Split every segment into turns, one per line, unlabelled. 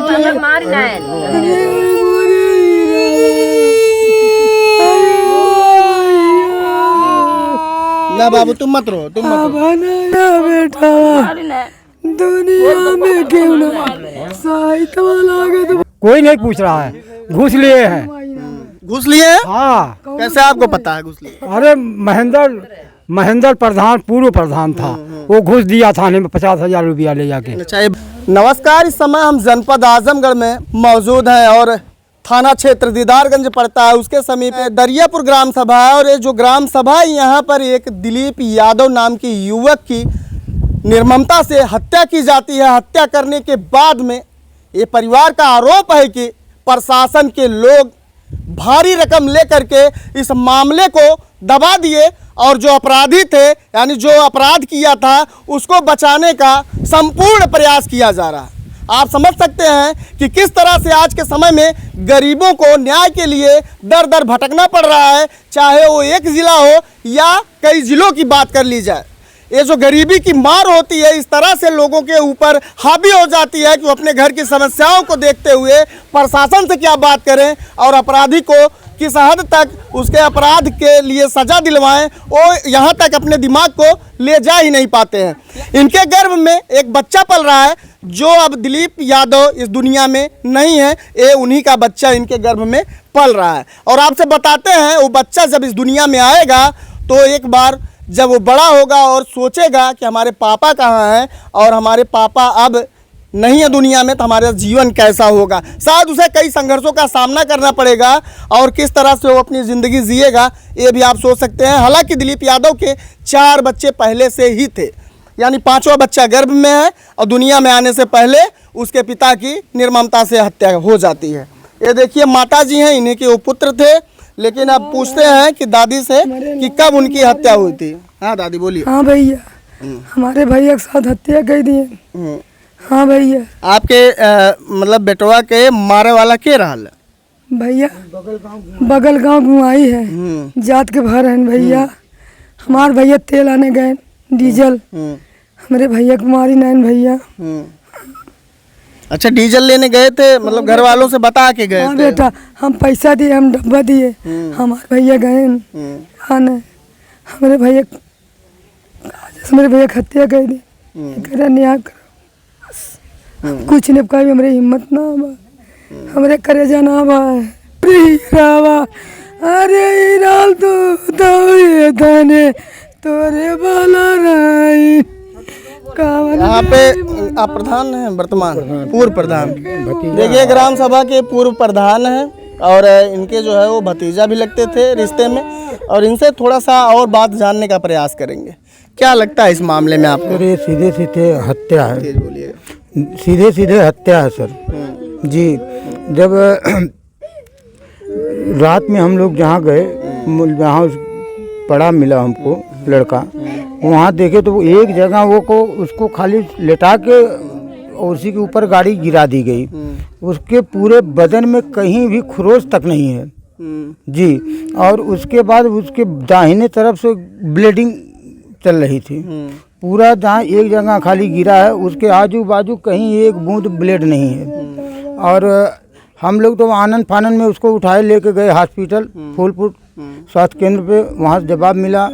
ना बाबू तुम मत रो, तुम मत रो।
बेटा दुनिया में क्यों ना सहायता लागत।
कोई नहीं पूछ रहा है, घूस लिए हैं।
घूस लिए हैं?
हाँ।
कैसे आपको पता है घूस लिए?
अरे महेंद्र प्रधान पूर्व प्रधान था, वो घूस दिया थाने में 50,000 रुपया ले जाके।
अच्छा, नमस्कार, इस समय हम जनपद आजमगढ़ में मौजूद हैं और थाना क्षेत्र दीदारगंज पड़ता है, उसके समीप दरियापुर ग्राम सभा है। और ये जो ग्राम सभा है, यहाँ पर एक दिलीप यादव नाम की युवक की निर्ममता से हत्या की जाती है। हत्या करने के बाद में ये परिवार का आरोप है कि प्रशासन के लोग भारी रकम लेकर के इस मामले को दबा दिए और जो अपराधी थे, यानी जो अपराध किया था, उसको बचाने का संपूर्ण प्रयास किया जा रहा है। आप समझ सकते हैं कि किस तरह से आज के समय में गरीबों को न्याय के लिए दर दर भटकना पड़ रहा है, चाहे वो एक ज़िला हो या कई ज़िलों की बात कर ली जाए। ये जो गरीबी की मार होती है, इस तरह से लोगों के ऊपर हावी हो जाती है कि वो अपने घर की समस्याओं को देखते हुए प्रशासन से क्या बात करें और अपराधी को किस हद तक उसके अपराध के लिए सज़ा दिलवाएं, वो यहाँ तक अपने दिमाग को ले जा ही नहीं पाते हैं। इनके गर्भ में एक बच्चा पल रहा है, जो अब दिलीप यादव इस दुनिया में नहीं है, ये उन्हीं का बच्चा इनके गर्भ में पल रहा है। और आपसे बताते हैं, वो बच्चा जब इस दुनिया में आएगा तो एक बार जब वो बड़ा होगा और सोचेगा कि हमारे पापा कहाँ हैं और हमारे पापा अब नहीं है दुनिया में, तो हमारा जीवन कैसा होगा। शायद उसे कई संघर्षों का सामना करना पड़ेगा और किस तरह से वो अपनी ज़िंदगी जिएगा, ये भी आप सोच सकते हैं। हालांकि दिलीप यादव के 4 बच्चे पहले से ही थे, यानी 5वां बच्चा गर्भ में है और दुनिया में आने से पहले उसके पिता की निर्ममता से हत्या हो जाती है। ये देखिए माता जी हैं, इन्हीं के वो पुत्र थे। लेकिन अब पूछते हैं कि दादी से कि कब उनकी हत्या हुई थी। हाँ दादी बोलिए।
हाँ भैया, हमारे भैया के साथ हत्या कर दिए। हाँ भैया।
आपके मतलब बेटवा के मारे वाला के रहल?
भैया बगल गांव गुआई है, जात के भर हैं भैया। हमारे भैया तेल आने गए, डीजल। हमारे भैया कुमारी नैन भैया।
अच्छा, डीजल लेने गए थे, मतलब घर वालों से बता के गए?
हाँ बेटा, हम पैसा दिए, हम डब्बा दिए, हमारे भैया गए आने। हमारे भैया हत्या कर दी, करा न्याय करो, कुछ नहीं कहा। हमारे हिम्मत ना बा, हमारे करेजा ना बा। अरे राल तो धने तोरे बाला राई। यहाँ पे आप प्रधान हैं वर्तमान? पूर्व प्रधान। देखिए ग्राम सभा के पूर्व प्रधान हैं और इनके जो है वो भतीजा भी लगते थे रिश्ते में, और इनसे थोड़ा सा और बात जानने का प्रयास करेंगे। क्या लगता है इस मामले में आपको?
ये सीधे सीधे हत्या है, सीधे सीधे हत्या है सर जी। जब रात में हम लोग जहाँ गए, जहाँ पड़ा मिला हमको लड़का, वहाँ देखे तो वो एक जगह उसको खाली लेटा के उसी के ऊपर गाड़ी गिरा दी गई। उसके पूरे बदन में कहीं भी खरोच तक नहीं है जी। और उसके बाद उसके दाहिने तरफ से ब्लीडिंग चल रही थी पूरा। जहाँ एक जगह खाली गिरा है, उसके आजू बाजू कहीं एक बूंद ब्लड नहीं है। और हम लोग तो आनंद फानन में उसको उठाए लेके गए हॉस्पिटल फूलपुर स्वास्थ्य केंद्र पे। वहाँ से जवाब मिला,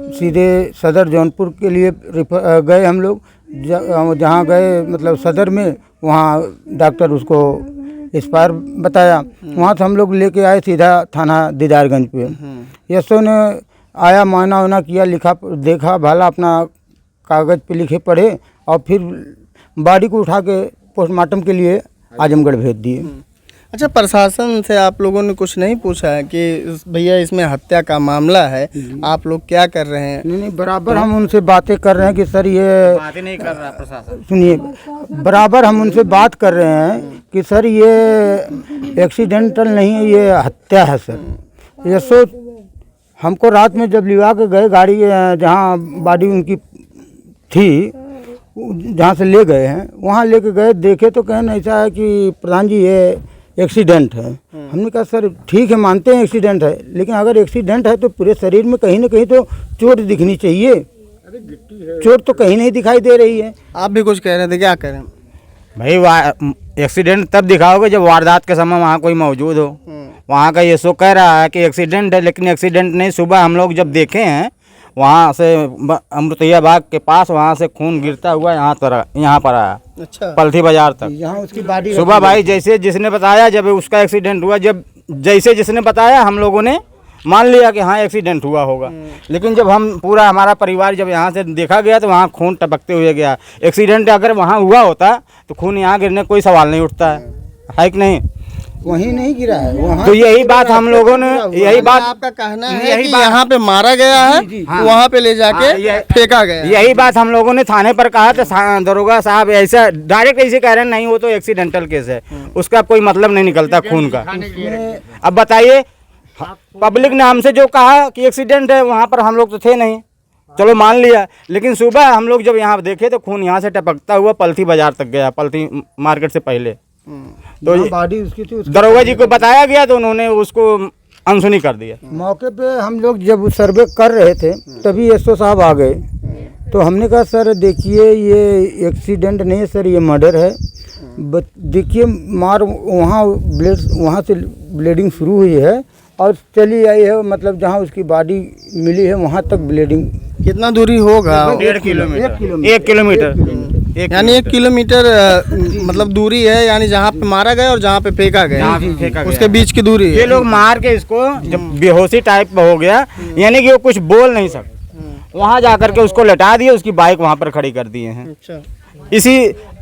सीधे सदर जौनपुर के लिए गए हम लोग। जहाँ गए मतलब सदर में, वहाँ डॉक्टर उसको एक्सपायर बताया। वहाँ से हम लोग लेके आए सीधा थाना दीदारगंज पे। यशो ने आया, मायना वाना किया, लिखा देखा भाला, अपना कागज़ पे लिखे पढ़े और फिर बॉडी को उठा के पोस्टमार्टम के लिए आजमगढ़ भेज दिए।
अच्छा, प्रशासन से आप लोगों ने कुछ नहीं पूछा है कि भैया इसमें हत्या का मामला है, आप लोग क्या कर रहे हैं?
नहीं, बराबर हम उनसे बातें कर रहे हैं कि सर ये
बातें नहीं कर रहा प्रशासन।
सुनिए, बराबर हम उनसे बात कर रहे हैं कि सर ये एक्सीडेंटल नहीं है, ये हत्या है सर। ये सोच हमको रात में जब लिवा के गए, गाड़ी जहाँ बॉडी उनकी थी जहाँ से ले गए हैं, वहाँ लेके गए, देखे तो कहना ऐसा है कि प्रधान जी ये एक्सीडेंट है। हमने कहा सर ठीक है, मानते हैं एक्सीडेंट है, लेकिन अगर एक्सीडेंट है तो पूरे शरीर में कहीं ना कहीं तो चोट दिखनी चाहिए। चोट तो कहीं नहीं दिखाई दे रही है।
आप भी कुछ कह रहे थे, क्या कह रहे हैं?
भाई एक्सीडेंट तब दिखाओगे जब वारदात के समय वहाँ कोई मौजूद हो। वहाँ का ये शो कह रहा है कि एक्सीडेंट है, लेकिन एक्सीडेंट नहीं। सुबह हम लोग जब देखे हैं वहाँ से अमृतैया बाग के पास, वहाँ से खून गिरता हुआ यहाँ पर आया,
अच्छा,
पलथी बाजार तक। यहाँ उसकी बॉडी सुबह भाई जैसे जिसने बताया, जब उसका एक्सीडेंट हुआ, जब जैसे जिसने बताया हम लोगों ने मान लिया कि हाँ एक्सीडेंट हुआ होगा। लेकिन जब हम पूरा हमारा परिवार जब यहाँ से देखा गया तो वहाँ खून टपकते हुए गया। एक्सीडेंट अगर वहाँ हुआ होता तो खून यहाँ गिरने कोई सवाल नहीं उठता है कि नहीं?
वहीं नहीं गिरा है वहाँ।
तो यही बात हम लोगों ने, यही बात
आपका कहना है कि यहाँ पे मारा गया है, वहाँ पे ले जाके फेंका गया।
यही बात हम लोगों ने थाने पर कहा तो दरोगा साहब ऐसा डायरेक्ट ऐसे कह रहे हैं, नहीं वो तो एक्सीडेंटल केस है, उसका कोई मतलब नहीं निकलता खून का। अब बताइए, पब्लिक ने हमसे जो कहा कि एक्सीडेंट है, वहाँ पर हम लोग तो थे नहीं, चलो मान लिया। लेकिन सुबह हम लोग जब यहाँ देखे तो खून यहाँ से टपकता हुआ पलथी बाजार तक गया, पलथी मार्केट से पहले। तो
बॉडी उसकी थी।
दरोगा जी को बताया गया तो उन्होंने उसको अनसुनी कर दिया।
मौके पे हम लोग जब सर्वे कर रहे थे तभी एसओ साहब आ गए। तो हमने कहा सर देखिए ये एक्सीडेंट नहीं है सर, ये मर्डर है। देखिए मार वहाँ से ब्लीडिंग शुरू हुई है और चली आई है, मतलब जहाँ उसकी बॉडी मिली है वहाँ तक ब्लीडिंग।
कितना दूरी होगा?
1.5 किलोमीटर। 1 किलोमीटर
यानी 1 किलोमीटर मतलब दूरी है, यानी जहाँ पे मारा गया और जहाँ पे फेंका गया उसके बीच की दूरी है।
ये लोग मार के इसको जब बेहोशी टाइप हो गया, यानी कि वो कुछ बोल नहीं सकते, वहाँ जाकर के उसको लटा दिए, उसकी बाइक वहाँ पर खड़ी कर दिए हैं।
अच्छा,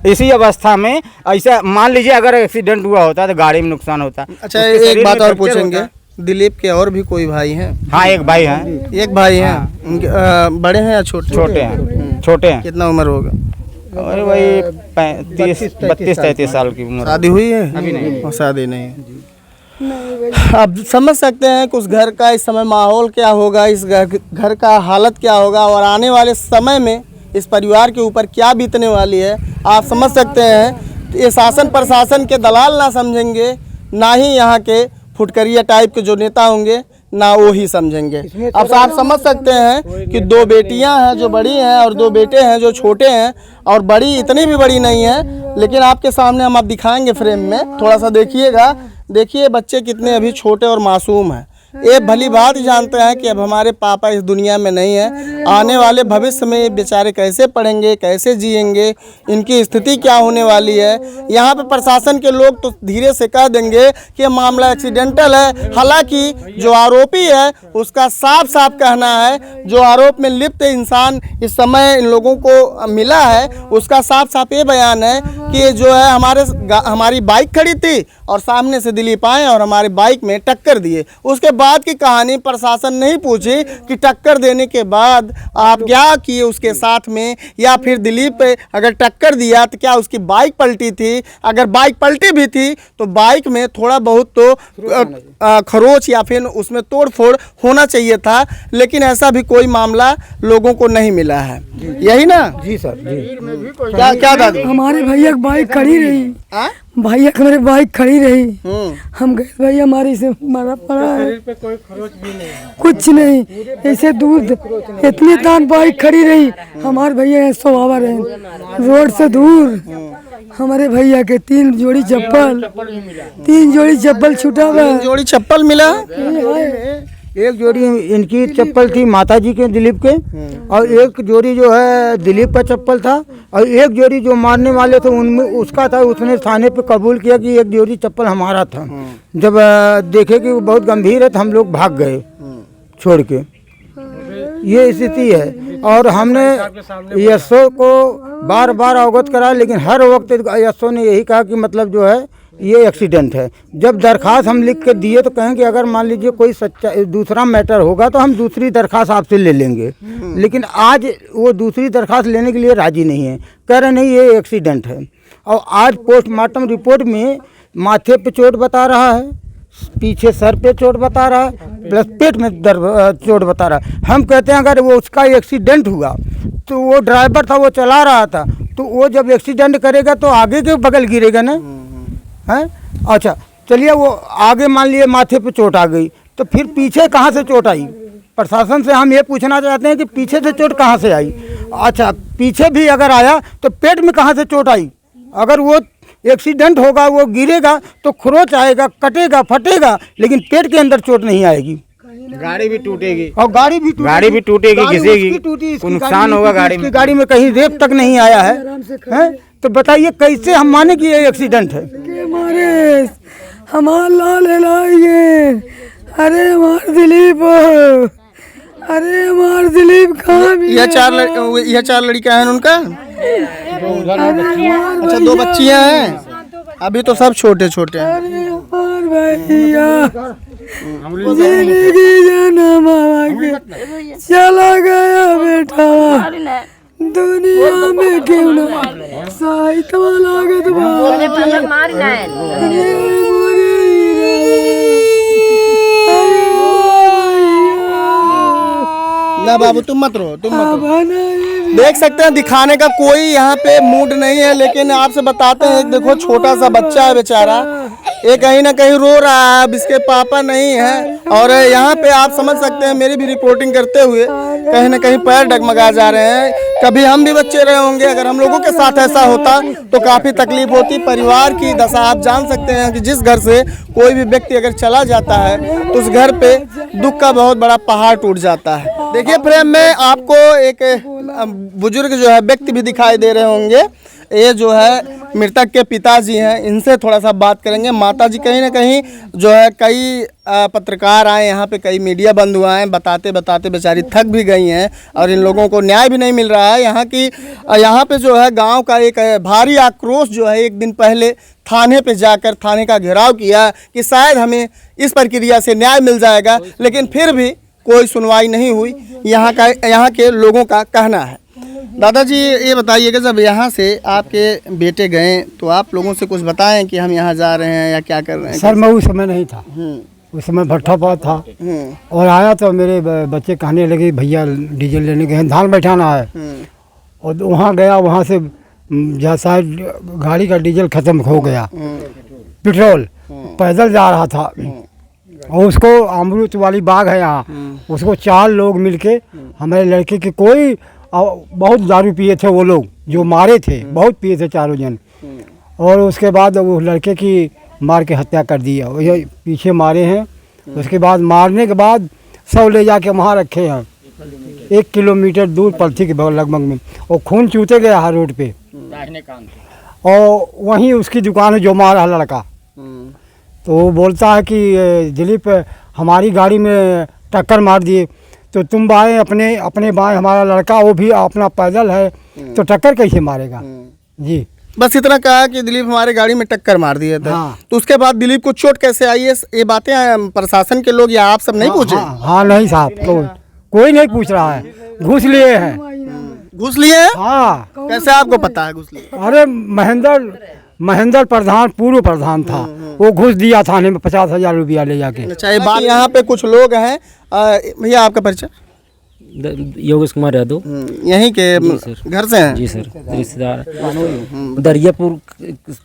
इसी अवस्था में ऐसा मान लीजिए अगर एक्सीडेंट हुआ होता तो गाड़ी में नुकसान होता।
अच्छा, एक बात और पूछेंगे, दिलीप के और भी कोई भाई हैं?
हाँ, एक भाई है।
एक भाई हैं। उनके बड़े हैं या छोटे?
छोटे हैं, छोटे हैं।
कितना उम्र होगा?
और वही 32-33 साल की उम्र।
शादी हुई है?
अभी नहीं।
और शादी नहीं है। अब समझ सकते हैं कि उस घर का इस समय माहौल क्या होगा, इस घर का हालत क्या होगा और आने वाले समय में इस परिवार के ऊपर क्या बीतने वाली है। आप समझ सकते हैं, ये शासन प्रशासन के दलाल ना समझेंगे, ना ही यहाँ के फुटकरिया टाइप के जो नेता होंगे ना वो ही समझेंगे। अब आप समझ सकते हैं कि 2 बेटियां हैं जो बड़ी हैं और 2 बेटे हैं जो छोटे हैं, और बड़ी इतनी भी बड़ी नहीं है, लेकिन आपके सामने हम आप दिखाएंगे फ्रेम में, थोड़ा सा देखिएगा। देखिए बच्चे कितने अभी छोटे और मासूम हैं। ये भली बात जानते हैं कि अब हमारे पापा इस दुनिया में नहीं है, आने वाले भविष्य में ये बेचारे कैसे पढ़ेंगे, कैसे जिएंगे, इनकी स्थिति क्या होने वाली है। यहाँ पे प्रशासन के लोग तो धीरे से कह देंगे कि ये मामला एक्सीडेंटल है, हालांकि जो आरोपी है उसका साफ साफ कहना है, जो आरोप में लिप्त इंसान इस समय इन लोगों को मिला है उसका साफ साफ ये बयान है कि ये जो है हमारी बाइक खड़ी थी और सामने से दिलीप आए और हमारी बाइक में टक्कर दिए। उसके बाद की कहानी प्रशासन नहीं पूछी कि टक्कर देने के बाद आप क्या किए उसके साथ में, या फिर दिलीप अगर टक्कर दिया तो क्या उसकी बाइक पलटी थी, अगर बाइक पलटी भी थी तो बाइक में थोड़ा बहुत तो खरोच या फिर उसमें तोड़ फोड़ होना चाहिए था, लेकिन ऐसा भी कोई मामला लोगों को नहीं मिला है। यही ना?
जी सर जी।
क्या दादी?
हमारे भैया की बाइक खड़ी रही, भैया हमारे बाइक खड़ी रही, हम गए भैया हमारी से मारा पड़ा है, कुछ नहीं, ऐसे दूर इतनी तान बाइक खड़ी रही, हमारे भैया स्वभाव रहे रोड से दूर। हमारे भैया के 3 जोड़ी चप्पल छूटा हुआ है।
3 जोड़ी चप्पल मिला?
एक जोड़ी इनकी चप्पल थी माता जी के दिलीप के, और एक जोड़ी जो है दिलीप का चप्पल था, और एक जोड़ी जो मारने वाले थे उनमें उसका था। उसने थाने पे कबूल किया कि एक जोड़ी चप्पल हमारा था। जब देखे कि वो बहुत गंभीर है तो हम लोग भाग गए छोड़ के। ये स्थिति है, और हमने एसओ को बार बार अवगत करा, लेकिन हर वक्त एसओ ने यही कहा कि मतलब जो है ये एक्सीडेंट है। जब दरखास्त हम लिख के दिए तो कहें कि अगर मान लीजिए कोई सच्चा दूसरा मैटर होगा तो हम दूसरी दरखास्त आपसे ले लेंगे, लेकिन आज वो दूसरी दरखास्त लेने के लिए राजी नहीं है, कह रहे नहीं ये एक्सीडेंट है। और आज पोस्टमार्टम रिपोर्ट में माथे पे चोट बता रहा है, पीछे सर पे चोट बता रहा है, प्लस पेट में दर्द चोट बता रहा है। हम कहते हैं अगर वो उसका एक्सीडेंट हुआ तो वो ड्राइवर था, वो चला रहा था, तो वो जब एक्सीडेंट करेगा तो आगे के बगल गिरेगा ना, है? अच्छा चलिए, वो आगे मान लिए माथे पे चोट आ गई तो फिर पीछे कहाँ से चोट आई? प्रशासन से हम ये पूछना चाहते हैं कि पीछे से चोट कहाँ से आई? अच्छा, पीछे भी अगर आया तो पेट में कहाँ से चोट आई? अगर वो
एक्सीडेंट होगा, वो गिरेगा तो खरोच आएगा, कटेगा, फटेगा, लेकिन पेट के अंदर चोट नहीं आएगी।
गाड़ी भी टूटेगी
और गाड़ी भी
टूटेगी,
गाड़ी
घिसेगी,
उसकी टूटी, इसकी
नुकसान होगा गाड़ी में।
गाड़ी में कहीं रेप तक नहीं आया है? तो बताइए कैसे हम माने कि ये एक्सीडेंट है?
के मारे हमार लाल लाइए, अरे हमार दिलीप, अरे हमार दिलीप कहाँ भी
यह चार लड़कियां हैं उनका। अच्छा, 2 बच्चियां हैं, अभी तो सब छोटे छोटे हैं।
अरे हमार भैया जिंदगी जाना मामा के चला गया बेटा, दुनिया में क्यों ना साहित्य लागत
ना बाबू तुम मत रो, देख सकते हैं दिखाने का कोई यहाँ पे मूड नहीं है, लेकिन आपसे बताते हैं। देखो छोटा सा बच्चा है बेचारा, ये कहीं ना कहीं रो रहा है, अब इसके पापा नहीं है। और यहाँ पे आप समझ सकते हैं मेरी भी रिपोर्टिंग करते हुए कहीं ना कहीं पैर डगमगा जा रहे हैं। कभी हम भी बच्चे रहे होंगे, अगर हम लोगों के साथ ऐसा होता तो काफ़ी तकलीफ होती। परिवार की दशा आप जान सकते हैं कि जिस घर से कोई भी व्यक्ति अगर चला जाता है तो उस घर पे दुख का बहुत बड़ा पहाड़ टूट जाता है। देखिए फ्रेम में आपको एक बुजुर्ग जो है व्यक्ति भी दिखाई दे रहे होंगे। ये जो है मृतक के पिताजी हैं, इनसे थोड़ा सा बात करेंगे। माताजी कहीं ना कहीं जो है कई पत्रकार आए यहाँ पे, कई मीडिया बंधु आए, बताते बताते बेचारी थक भी गई हैं और इन लोगों को न्याय भी नहीं मिल रहा है। यहाँ पे जो है गांव का एक भारी आक्रोश जो है एक दिन पहले थाने पे जाकर थाने का घेराव किया कि शायद हमें इस प्रक्रिया से न्याय मिल जाएगा, लेकिन फिर भी कोई सुनवाई नहीं हुई, यहाँ के लोगों का कहना है। दादाजी ये बताइएगा, जब यहाँ से आपके बेटे गए तो आप लोगों से कुछ बताएं कि हम यहाँ जा रहे हैं या क्या कर रहे हैं?
सर मैं उस समय नहीं था, उस समय भट्ठा पात था और आया तो मेरे बच्चे कहने लगे भैया डीजल लेने गए, धान बैठाना है। और वहाँ गया, वहाँ से जैसा गाड़ी का डीजल खत्म हो गया, पेट्रोल, पैदल जा रहा था और उसको अमृत वाली बाग है यहाँ, उसको 4 लोग मिलके हमारे लड़के के कोई बहुत दारू पिए थे, वो लोग जो मारे थे बहुत पिए थे चारों जन, और उसके बाद वो लड़के की मार के हत्या कर दिया। ये पीछे मारे हैं, उसके बाद मारने के बाद सब ले जाके वहाँ रखे हैं 1 किलोमीटर दूर पलथी के लगभग में, और खून चूते गया हर रोड पे। और वहीं उसकी दुकान है जो मारा लड़का, तो वो बोलता है कि दिलीप हमारी गाड़ी में टक्कर मार दिए, तो तुम बाएं अपने बाएं, हमारा लड़का वो भी अपना पैदल है तो टक्कर कैसे मारेगा? जी
बस इतना कहा कि दिलीप हमारे गाड़ी में टक्कर मार दिए थे।
हाँ। तो
उसके बाद दिलीप को चोट कैसे आई है, ये बातें प्रशासन के लोग या आप सब नहीं पूछे?
हाँ नहीं साहब, कोई नहीं पूछ रहा है, घूस लिए हैं।
घूस लिए हैं?
हाँ।
कैसे आपको पता है घूस लिए?
अरे महेंद्र प्रधान पूर्व प्रधान था, वो घूस दिया थाने में 50,000 रुपया ले जाके।
अच्छा, ये बात यहाँ पे कुछ लोग हैं। भैया आपका परिचय?
योगेश कुमार यादव,
यहीं के घर से हैं?
जी सर, रिश्तेदार। दरियापुर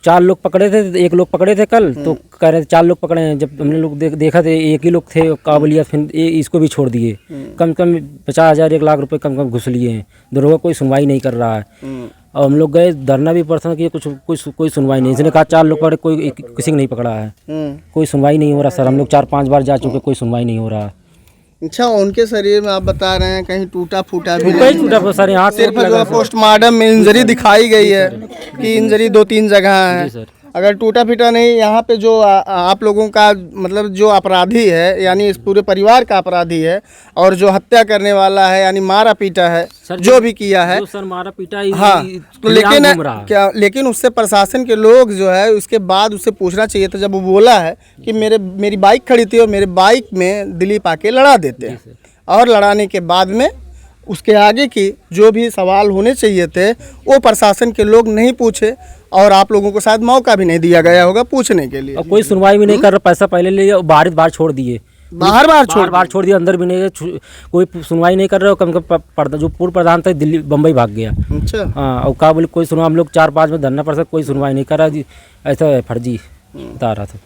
4 लोग पकड़े थे, 1 लोग पकड़े थे कल, तो कह रहे थे 4 लोग पकड़े हैं। जब हमने लोग देखा थे 1 ही लोग थे काबुलिया, फिर इसको भी छोड़ दिए। कम 50,000 1 लाख रुपए कम घुस लिए हैं। दरोगा कोई सुनवाई नहीं कर रहा है। और हम लोग गए धरना भी पड़ता कि कोई सुनवाई नहीं। इसने कहा 4 लोग पकड़े, कोई किसी को नहीं पकड़ा है, कोई सुनवाई नहीं हो रहा सर। हम लोग 4-5 बार जा चुके, कोई सुनवाई नहीं हो रहा।
अच्छा, उनके शरीर में आप बता रहे हैं कहीं टूटा फूटा भी
कहीं टूटा सर, यहाँ
सिर्फ जो पोस्टमार्टम में इंजरी दिखाई गई है कि इंजरी 2-3 जगह है। अगर टूटा फीटा नहीं, यहाँ पे जो आप लोगों का मतलब जो अपराधी है, यानी इस पूरे परिवार का अपराधी है, और जो हत्या करने वाला है यानी मारा पीटा है सर, जो भी किया है
सर मारा पीटा।
हाँ, तो लेकिन उससे प्रशासन के लोग जो है उसके बाद उससे पूछना चाहिए था, जब वो बोला है कि मेरी बाइक खड़ी थी और मेरे बाइक में दिलीप आके लड़ा देते हैं, और लड़ाने के बाद में उसके आगे की जो भी सवाल होने चाहिए थे वो प्रशासन के लोग नहीं पूछे, और आप लोगों को शायद मौका भी नहीं दिया गया होगा पूछने के लिए।
और कोई सुनवाई भी नहीं कर रहा, पैसा पहले ले लिया, बाहर छोड़ दिए,
बाहर
छोड़ दिया, अंदर भी नहीं, कोई सुनवाई नहीं कर रहा। कम जो पूर्व प्रधान था दिल्ली बम्बई भाग गया।
अच्छा।
हाँ, और क्या बोले कोई सुनवाई, हम लोग 4-5 में धरना पड़ सकता, कोई सुनवाई नहीं कर रहा जी, ऐसा फर्जी बता रहा था।